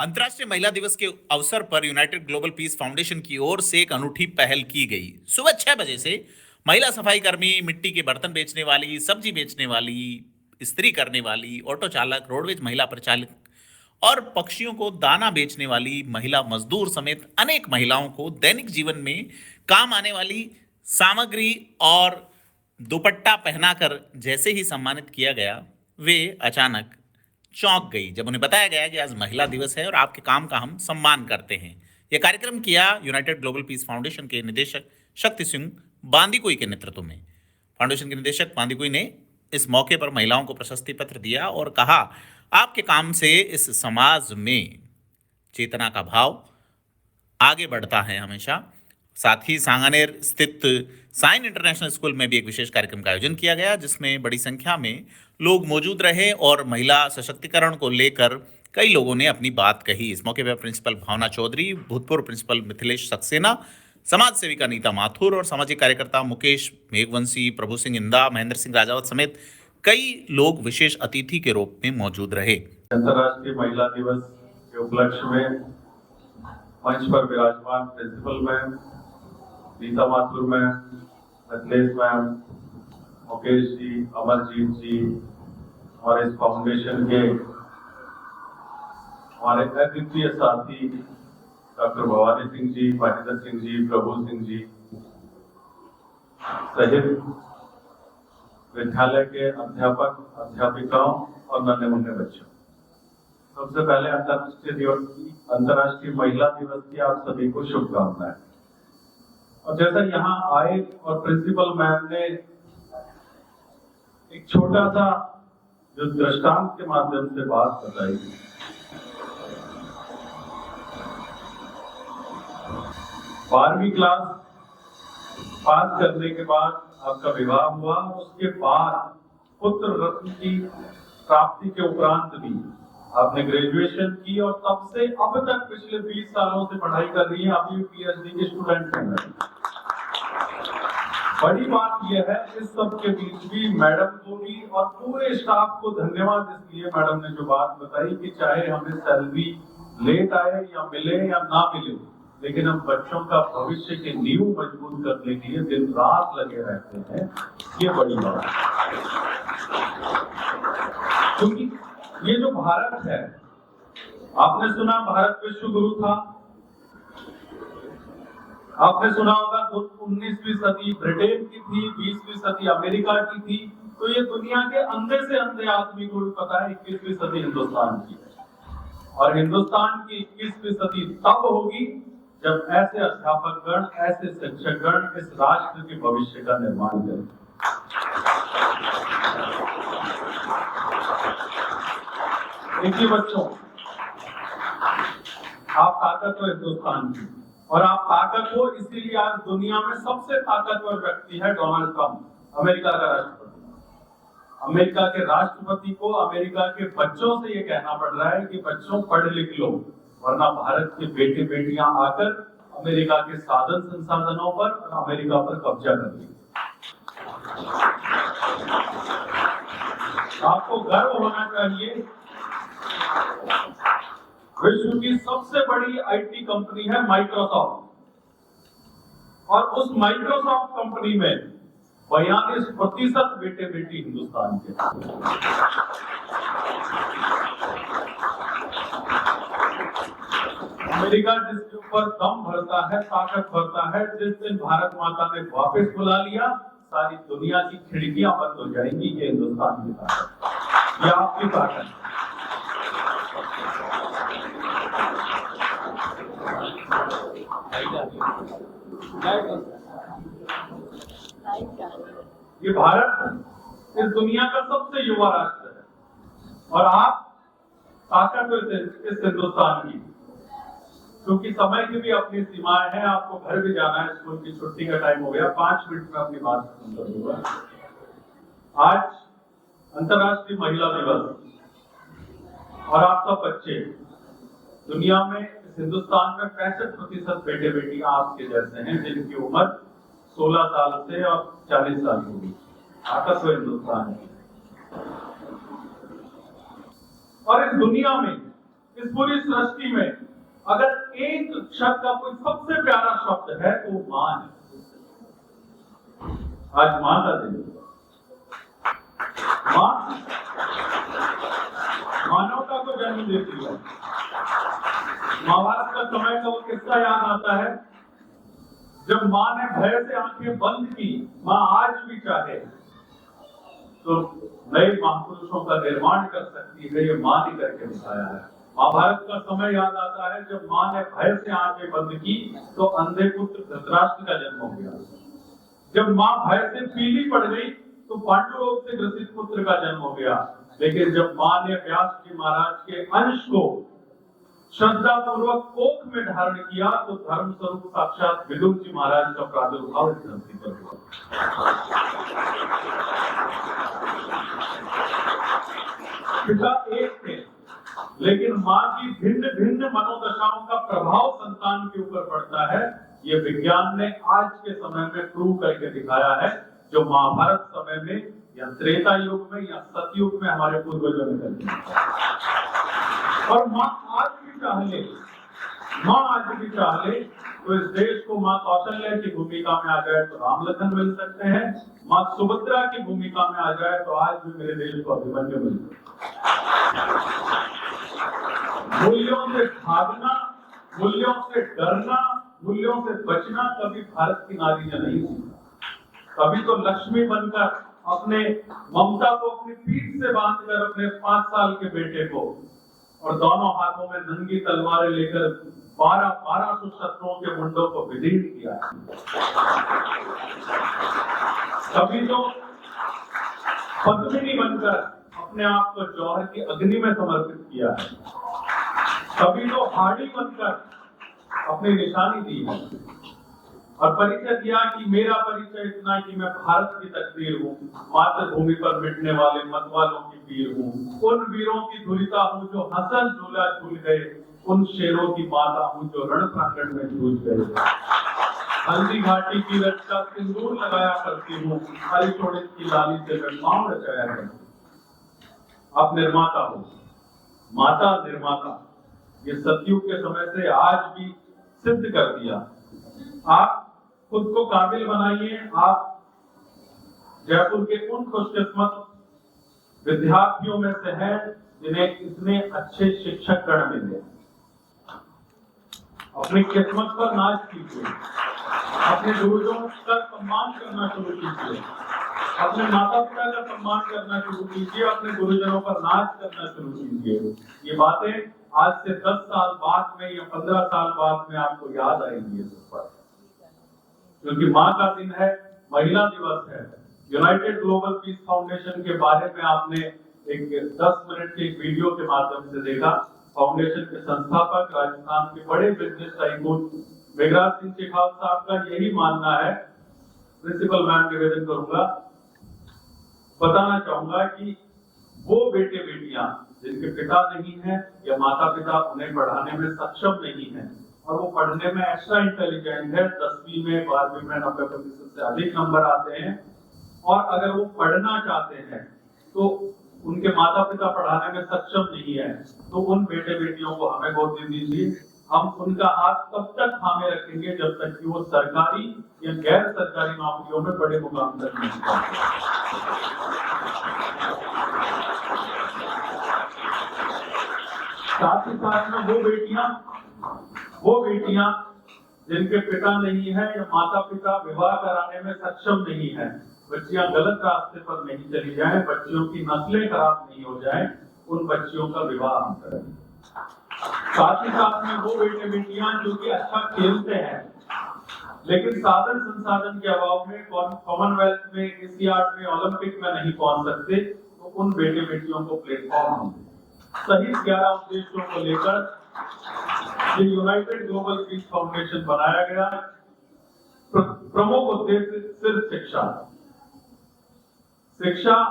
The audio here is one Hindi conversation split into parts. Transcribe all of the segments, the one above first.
अंतर्राष्ट्रीय महिला दिवस के अवसर पर यूनाइटेड ग्लोबल पीस फाउंडेशन की ओर से एक अनूठी पहल की गई। सुबह 6 बजे से महिला सफाई कर्मी, मिट्टी के बर्तन बेचने वाली, सब्जी बेचने वाली, इस्त्री करने वाली, ऑटो चालक, रोडवेज महिला परिचालक और पक्षियों को दाना बेचने वाली महिला मजदूर समेत अनेक महिलाओं को दैनिक जीवन में काम आने वाली सामग्री और दुपट्टा पहनाकर जैसे ही सम्मानित किया गया, वे अचानक चौंक गई जब उन्हें बताया गया कि आज महिला दिवस है और आपके काम का हम सम्मान करते हैं। यह कार्यक्रम किया यूनाइटेड ग्लोबल पीस फाउंडेशन के निदेशक शक्ति सिंह बांदीकुई के नेतृत्व में। फाउंडेशन के निदेशक बांदीकुई ने इस मौके पर महिलाओं को प्रशस्ति पत्र दिया और कहा, आपके काम से इस समाज में चेतना का भाव आगे बढ़ता है हमेशा। साथ ही सांगानेर स्थित साइन इंटरनेशनल स्कूल में भी एक विशेष कार्यक्रम का आयोजन किया गया, जिसमें बड़ी संख्या में लोग मौजूद रहे और महिला सशक्तिकरण को लेकर कई लोगों ने अपनी बात कही। इस मौके पर प्रिंसिपल भावना चौधरी, भूतपूर्व प्रिंसिपल मिथिलेश सक्सेना, समाज सेविका नीता माथुर और सामाजिक कार्यकर्ता मुकेश मेघवंशी, प्रभु सिंह इंदा, महेंद्र सिंह राजावत समेत कई लोग विशेष अतिथि के रूप में मौजूद रहे। अंतर्राष्ट्रीय महिला दिवस के उपलक्ष्य में मंच पर विराजमान principal ma'am, Neeta Mathur ma'am, Mithilesh ma'am, Mukesh ji, Amarjeet ji, हमारे इस फाउंडेशन के हमारे अद्वितीय साथी डॉक्टर भवानी सिंह जी, महेंद्र सिंह जी, प्रभु सिंह जी सहित विद्यालय के अध्यापक, अध्यापिकाओं और नन्हे मुन्ने बच्चों, सबसे पहले अंतर्राष्ट्रीय महिला दिवस की आप सभी को शुभकामनाएं। और जैसा यहाँ आए और प्रिंसिपल मैम ने एक छोटा सा जो दृष्टांत के माध्यम से बात बताई, 12वीं क्लास पास करने के बाद आपका विवाह हुआ, उसके बाद पुत्र रत्न की प्राप्ति के उपरांत भी आपने ग्रेजुएशन की और तब से अब तक पिछले 20 सालों से पढ़ाई कर रही है। अभी पीएचडी के स्टूडेंट हैं। बड़ी बात यह है, इस सब के बीच भी मैडम को भी और पूरे स्टाफ को धन्यवाद इसलिए मैडम ने जो बात बताई कि चाहे हमें सैलरी लेट आए या मिले या ना मिले, लेकिन हम बच्चों का भविष्य के नींव मजबूत करने के लिए दिन रात लगे रहते हैं। ये बड़ी बात है, क्योंकि ये जो भारत है, आपने सुना भारत विश्व गुरु था, आपने सुना होगा 19वीं सदी ब्रिटेन की थी, 20वीं सदी अमेरिका की थी, तो ये दुनिया के अंधे से अंधे आदमी को भी पता है 21वीं सदी हिंदुस्तान की है। और हिंदुस्तान की 21वीं सदी तब होगी जब ऐसे अध्यापकगण, ऐसे शिक्षकगण इस राष्ट्र के भविष्य का निर्माण करें। देखिए बच्चों, आप ताकत हो हिंदुस्तान की, और आप ताकत हो इसीलिए आज दुनिया में सबसे ताकतवर व्यक्ति है डोनाल्ड ट्रंप, अमेरिका का राष्ट्रपति। अमेरिका के राष्ट्रपति को अमेरिका के बच्चों से ये कहना पड़ रहा है कि बच्चों पढ़ लिख लो, वरना भारत के बेटे बेटियां आकर अमेरिका के साधन संसाधनों पर और अमेरिका पर कब्जा कर लेंगे। आपको गर्व होना चाहिए, विश्व की सबसे बड़ी आईटी कंपनी है माइक्रोसॉफ्ट, और उस माइक्रोसॉफ्ट कंपनी में 42% बेटे बेटी हिंदुस्तान के। अमेरिका जिसके ऊपर दम भरता है, ताकत भरता है, जिस दिन भारत माता ने वापस बुला लिया, सारी दुनिया की खिड़कियां बंद हो जाएंगी। ये हिंदुस्तान की ताकत, ये आपकी ताकत। ये भारत इस दुनिया का सबसे युवा राष्ट्र है, और आप ताकत इस हिंदुस्तान की, क्योंकि समय की भी अपनी सीमाएं हैं। आपको घर भी जाना है, स्कूल की छुट्टी का टाइम हो गया। 5 मिनट में अपनी बात खत्म कर दूंगा। आज अंतर्राष्ट्रीय महिला दिवस, और आप सब बच्चे, दुनिया में इस हिंदुस्तान में 65% बेटे बेटियां आपके जैसे हैं, जिनकी उम्र 16 साल से और 40 साल की होगी। ताकत है हिंदुस्तान की। और इस दुनिया में इस पूरी सृष्टि में अगर एक शब्द का कोई सबसे प्यारा शब्द है तो वो मां है। आज मां का दिन है। मां मानवता को जन्म देती है। महाभारत का समय का वो किस्सा याद आता है जब मां ने भय से आंखें बंद की। मां आज भी चाहे तो नए महापुरुषों का निर्माण कर सकती है, ये मां ने करके दिखाया है। महाभारत का समय याद आता है जब मां ने भय से आंखें बंद की तो अंधे पुत्र धृतराष्ट्र का जन्म हो गया। जब मां भय से पीली पड़ गई तो पांडु रोग से ग्रसित पुत्र का जन्म हो गया। लेकिन जब मां ने व्यास जी महाराज के अंश को श्रद्धा पूर्वक कोख में धारण किया तो धर्म स्वरूप साक्षात विदुर जी महाराज का प्रादुर्भाव इस धरती पर हुआ। पिता एक थे लेकिन मां की भिन्न भिन्न मनोदशाओं का प्रभाव संतान के ऊपर पड़ता है। ये विज्ञान ने आज के समय में प्रूव करके दिखाया है, जो महाभारत समय में या त्रेता युग में या सतयुग में हमारे पूर्वजों ने कर दिया। और मां आज भी चाह ले तो इस देश को मां कौशल्या की भूमिका में आ जाए तो राम लखन मिल सकते हैं। मां सुभद्रा की भूमिका में आ जाए तो आज भी मेरे देश को अभिमन्यु मिल सकते हैं। मूल्यों से भागना, मूल्यों से डरना, मूल्यों से बचना कभी भारत की नारी ने नहीं सीखा। कभी तो लक्ष्मी बनकर अपने ममता को अपनी पीठ से बांधकर अपने 5 साल के बेटे को और दोनों हाथों में नंगी तलवारें लेकर 1200 शत्रुओं के मुंडों को विदीर्ण किया। कभी तो पद्मिनी बनकर अपने आप को जौहर की अग्नि में समर्पित किया है। कभी तो हाड़ी बनकर अपनी निशानी दी है और परिचय दिया कि मेरा परिचय इतना कि मैं भारत की तकदीर हूँ, मातृभूमि पर मिटने वाले मतवालों की वीर हूँ, उन वीरों की धुलिता हूँ जो हसन झूला झूल गए, उन शेरों की माता हूँ जो रण प्रांगण में जूझ गए। हल्दी घाटी की रक्षा सिंदूर लगाया करती हूँ, हरी शोणित की लाली से मैं पाँव रचाया करती हूँ। आप निर्माता हो, माता निर्माता, ये सतयुग के समय से आज भी सिद्ध कर दिया। आप खुद को काबिल बनाइए। आप जयपुर के उन खुशकिस्मत विद्यार्थियों में से हैं जिन्हें इतने अच्छे शिक्षक गण मिले। अपनी किस्मत पर नाज कीजिए, अपने गुरुजनों का सम्मान करना शुरू कीजिए, अपने माता पिता का सम्मान करना शुरू कीजिए, अपने गुरुजनों पर नाज करना शुरू कीजिए। ये बातें आज से 10 साल बाद में या 15 साल बाद में आपको याद आएंगी इस पर, क्योंकि माँ का दिन है, महिला दिवस है। यूनाइटेड ग्लोबल पीस फाउंडेशन के बारे में आपने एक 10 मिनट के वीडियो के माध्यम से देखा। फाउंडेशन के संस्थापक, राजस्थान के बड़े बिजनेस टाइकून मेघराज सिंह शेखावत साहब का यही मानना है। प्रिंसिपल मैम निवेदन करूंगा, बताना चाहूंगा कि वो बेटे बेटियां जिनके पिता नहीं है या माता पिता उन्हें पढ़ाने में सक्षम नहीं है और वो पढ़ने में एक्स्ट्रा इंटेलिजेंट है, 10वीं में 12वीं में 90% से अधिक नंबर आते हैं, और अगर वो पढ़ना चाहते हैं तो उनके माता पिता पढ़ाने में सक्षम नहीं है, तो उन बेटे बेटियों को हमें गोद दे दीजिए। हम उनका हाथ तब तक थामे रखेंगे जब तक कि वो सरकारी या गैर सरकारी नौकरियों में बड़े मुकाम तक नहीं पहुंचते। साथ ही साथ में वो बेटियां जिनके पिता नहीं है या माता पिता विवाह कराने में सक्षम नहीं है, बच्चियां गलत रास्ते पर नहीं चली जाएं, बच्चियों की नस्लें खराब नहीं हो जाएं, उन बच्चियों का विवाह हम करें। साथ ही साथ में वो बेटे बेटियां जो कि अच्छा खेलते हैं लेकिन साधन संसाधन के अभाव में कॉमनवेल्थ में, एशियाड में, ओलंपिक में नहीं पहुंच सकते, तो उन बेटे बेटियों को प्लेटफॉर्म हम सही 11 उद्देश्यों को लेकर ये यूनाइटेड ग्लोबल पीस फाउंडेशन बनाया गया। प्रमुख उद्देश्य सिर्फ शिक्षा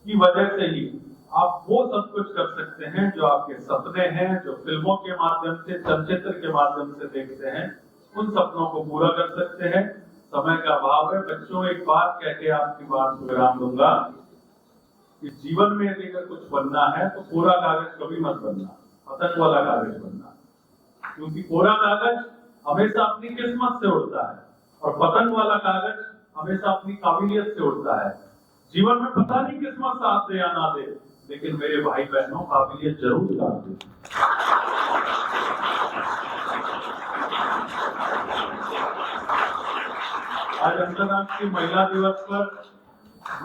की वजह से ही आप वो सब कुछ कर सकते हैं जो आपके सपने हैं, जो फिल्मों के माध्यम से, चलचित्र के माध्यम से देखते हैं, उन सपनों को पूरा कर सकते हैं। समय का अभाव है। बच्चों, एक बात कह के आपकी बात को विराम दूंगा कि जीवन में यदि अगर कुछ बनना है तो पूरा कागज कभी मत बनना, पतंग वाला कागज बनना, क्योंकि कोरा कागज हमेशा अपनी किस्मत से उड़ता है और पतंग वाला कागज हमेशा अपनी काबिलियत से उड़ता है। जीवन में पता नहीं किस्मत साथ दे या ना दे, लेकिन मेरे भाई बहनों काबिलियत जरूर साथ दे। आज अंतर्राष्ट्रीय महिला दिवस पर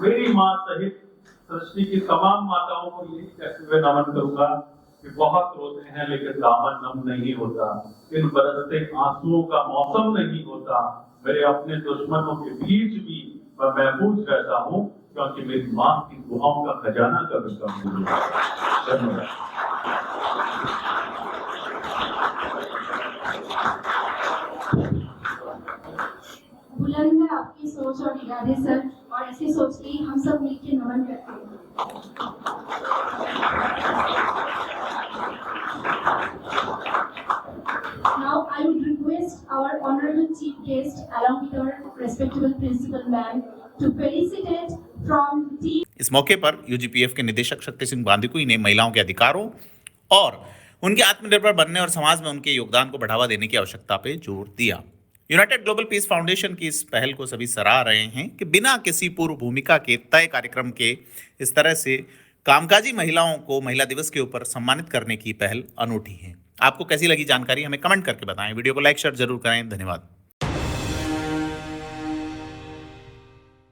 मेरी मां सहित सृष्टि की तमाम माताओं को यही कहते हुए नमन करूंगा कि बहुत रोते हैं लेकिन दामन नम नहीं होता, इन बरसते आंसुओं का मौसम नहीं होता। मेरे अपने दुश्मनों के बीच भी मैं महफूज रहता हूँ, क्योंकि मेरी मां की दुआओं का खजाना कभी कम नहीं होता। धन्यवाद। बुलंद है आपकी सोच और इरादे सर, और ऐसी सोच के हम सब मिलकर नमन करते हैं। Now I would request our honorable chief guest along with our respectable principal ma'am to felicitate from team. इस मौके पर यूजीपीएफ के निदेशक शक्ति सिंह बांदीकुई ने महिलाओं के अधिकारों और उनके आत्मनिर्भर बनने और समाज में उनके योगदान को बढ़ावा देने की आवश्यकता पर जोर दिया। यूनाइटेड ग्लोबल पीस फाउंडेशन की इस पहल को सभी सराह रहे हैं कि बिना किसी पूर्व भूमिका के तय कार्यक्रम के इस तरह से कामकाजी महिलाओं को महिला दिवस के ऊपर सम्मानित करने की पहल अनूठी है। आपको कैसी लगी जानकारी हमें कमेंट करके बताएं। वीडियो को लाइक शेयर जरूर करें। धन्यवाद।